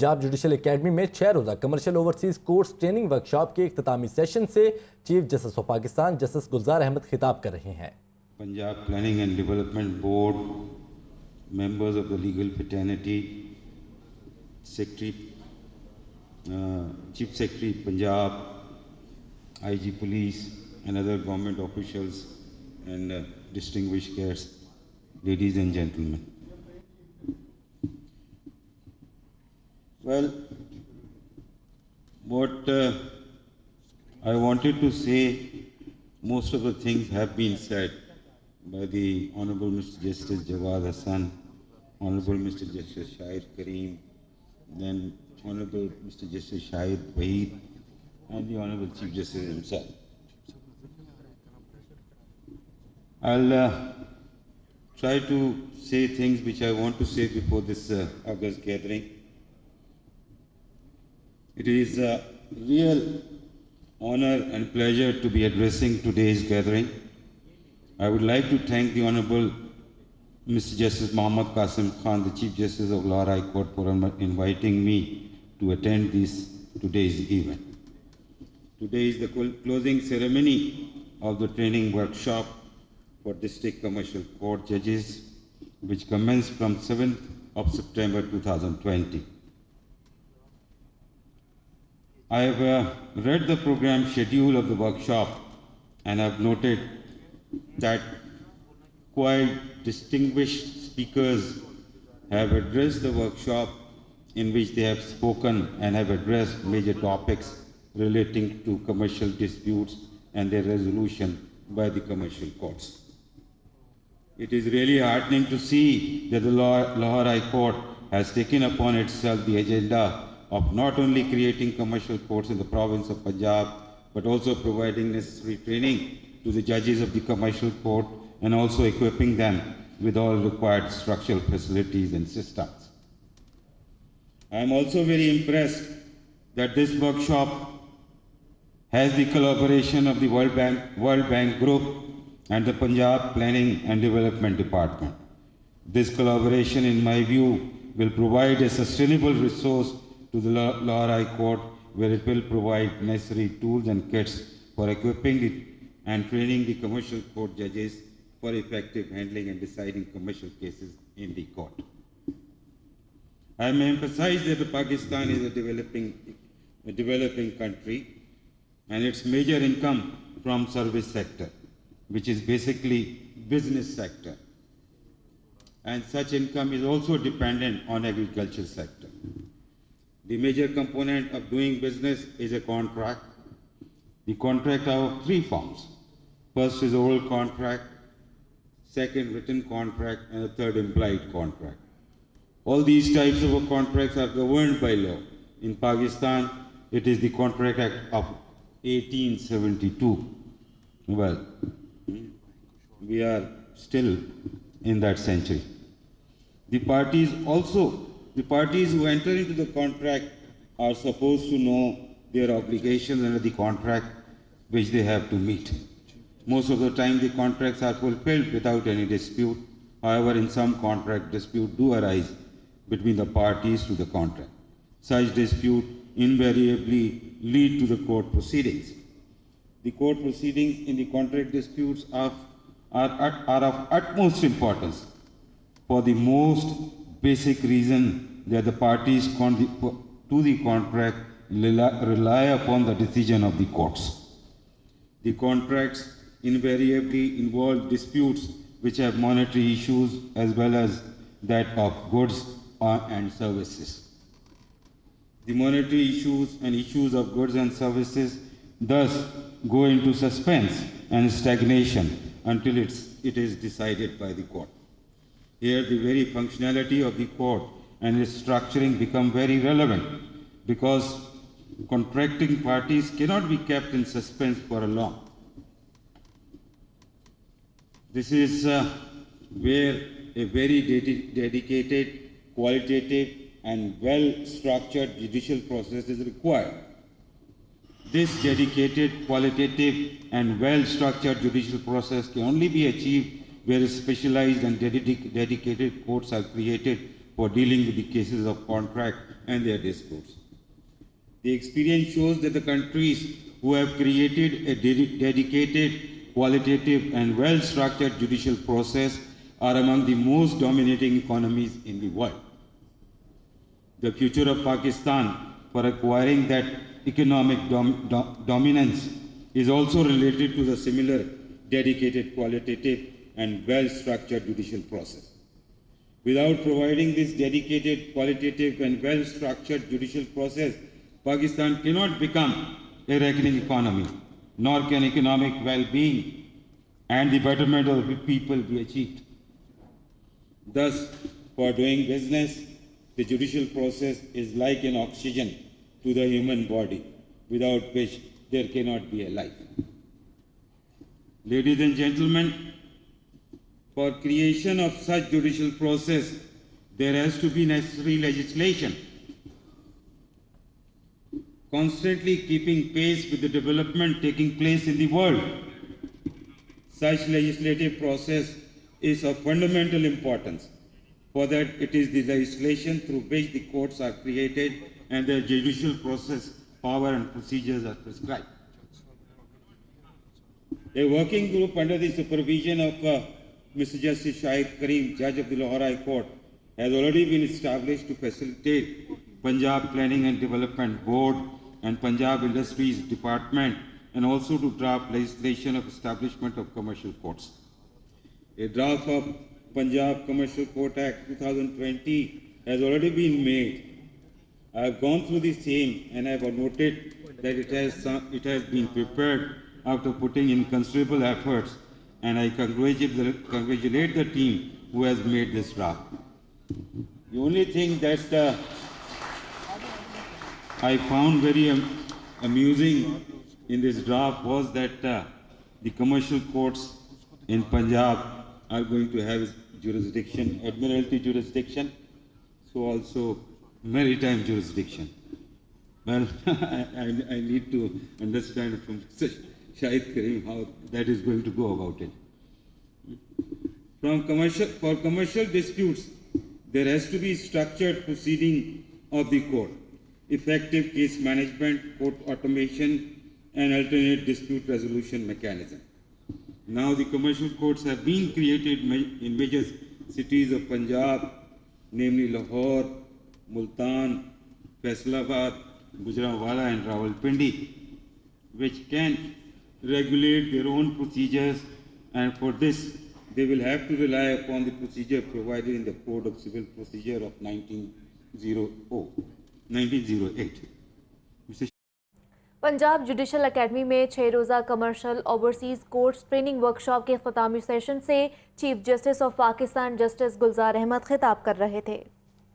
Punjab judicial academy में 6 रोज़ा commercial overseas course training workshop के इख्तितामी सेशन से chief justice of Pakistan justice Gulzar Ahmed खिताब कर रहे हैं। Punjab planning and development board, members of the legal fraternity, Chief Secretary Punjab, IG Police and other government officials and distinguished guests, ladies and gentlemen. Well, what I wanted to say, most of the things have been said by the Honorable Mr. Justice Jawad Hassan, Honorable Mr. Justice Shahid Kareem, then Honorable Mr. Justice Shahid Waheed, and the Honorable Chief Justice himself. I'll try to say things which I want to say before this August gathering. It is a real honor and pleasure to be addressing today's gathering. I would like to thank the Honorable Mr. Justice Muhammad Qasim Khan, the Chief Justice of Lahore High Court, for inviting me to attend today's event. Today is the closing ceremony of the training workshop for District Commercial Court judges, which commenced from 7th of September 2020. I have read the program schedule of the workshop and have noted that quite distinguished speakers have addressed the workshop, in which they have spoken and have addressed major topics relating to commercial disputes and their resolution by the commercial courts. It is really heartening to see that the Lahore High Court has taken upon itself the agenda of not only creating commercial courts in the province of Punjab, but also providing necessary training to the judges of the commercial court and also equipping them with all required structural facilities and systems. I am also very impressed that this workshop has the collaboration of the World Bank Group and the Punjab Planning and Development Department. This collaboration, in my view, will provide a sustainable resource to the Lahore High Court, where it will provide necessary tools and kits for equipping it and training the commercial court judges for effective handling and deciding commercial cases in the court. I may emphasize that Pakistan is a developing country, and its major income from service sector, which is basically business sector. And such income is also dependent on agriculture sector. The major component of doing business is a contract. The contract have three forms. First is oral contract, second written contract, and the third implied contract. All these types of contracts are governed by law. In Pakistan, it is the Contract Act of 1872. Well, we are still in that century. The parties who enter into the contract are supposed to know their obligations under the contract which they have to meet. Most of the time the contracts are fulfilled without any dispute. However, in some contract, disputes do arise between the parties to the contract. Such dispute invariably lead to the court proceedings. The court proceedings in the contract disputes are of utmost importance for the most basic reason that the parties to the contract rely upon the decision of the courts. The contracts invariably involve disputes which have monetary issues as well as that of goods and services. The monetary issues and issues of goods and services thus go into suspense and stagnation until it is decided by the court. Here the very functionality of the court and its structuring become very relevant, because contracting parties cannot be kept in suspense for long. This is where a very dedicated, qualitative, and well-structured judicial process is required. This dedicated, qualitative, and well-structured judicial process can only be achieved where specialized and dedicated courts are created for dealing with the cases of contract and their disputes. The experience shows that the countries who have created a dedicated, qualitative, and well-structured judicial process are among the most dominating economies in the world. The future of Pakistan for acquiring that economic dominance is also related to the similar dedicated, qualitative, and well-structured judicial process. Without providing this dedicated, qualitative, and well-structured judicial process, Pakistan cannot become a reckoning economy, nor can economic well-being and the betterment of the people be achieved. Thus, for doing business, the judicial process is like an oxygen to the human body, without which there cannot be a life. Ladies and gentlemen, for creation of such judicial process, there has to be necessary legislation, constantly keeping pace with the development taking place in the world. Such legislative process is of fundamental importance, for that it is the legislation through which the courts are created and their judicial process, power and procedures are prescribed. A working group under the supervision of Mr. Justice Shahid Karim, Judge of the Lahore High Court, has already been established to facilitate Punjab Planning and Development Board and Punjab Industries Department, and also to draft legislation of establishment of commercial courts. A draft of Punjab Commercial Court Act 2020 has already been made. I have gone through the same and I have noted that it has been prepared after putting in considerable efforts, and I congratulate the team who has made this draft. The only thing that I found very amusing in this draft was that the commercial courts in Punjab are going to have jurisdiction, admiralty jurisdiction, so also maritime jurisdiction. Well, I need to understand from Shahid Karim how that is going to go about it. For commercial disputes, there has to be structured proceeding of the court, effective case management, court automation, and alternate dispute resolution mechanism. Now the commercial courts have been created in major cities of Punjab, namely Lahore, Multan, Faisalabad, Gujranwala, and Rawalpindi, which can regulate their own procedures, and for this they will have to rely upon the procedure provided in the Code of Civil Procedure of 1908. Punjab judicial academy में 6 रोज़ा commercial overseas courts training workshop के ख़ितामी session से chief justice of Pakistan justice Gulzar Ahmed खिताब कर रहे थे।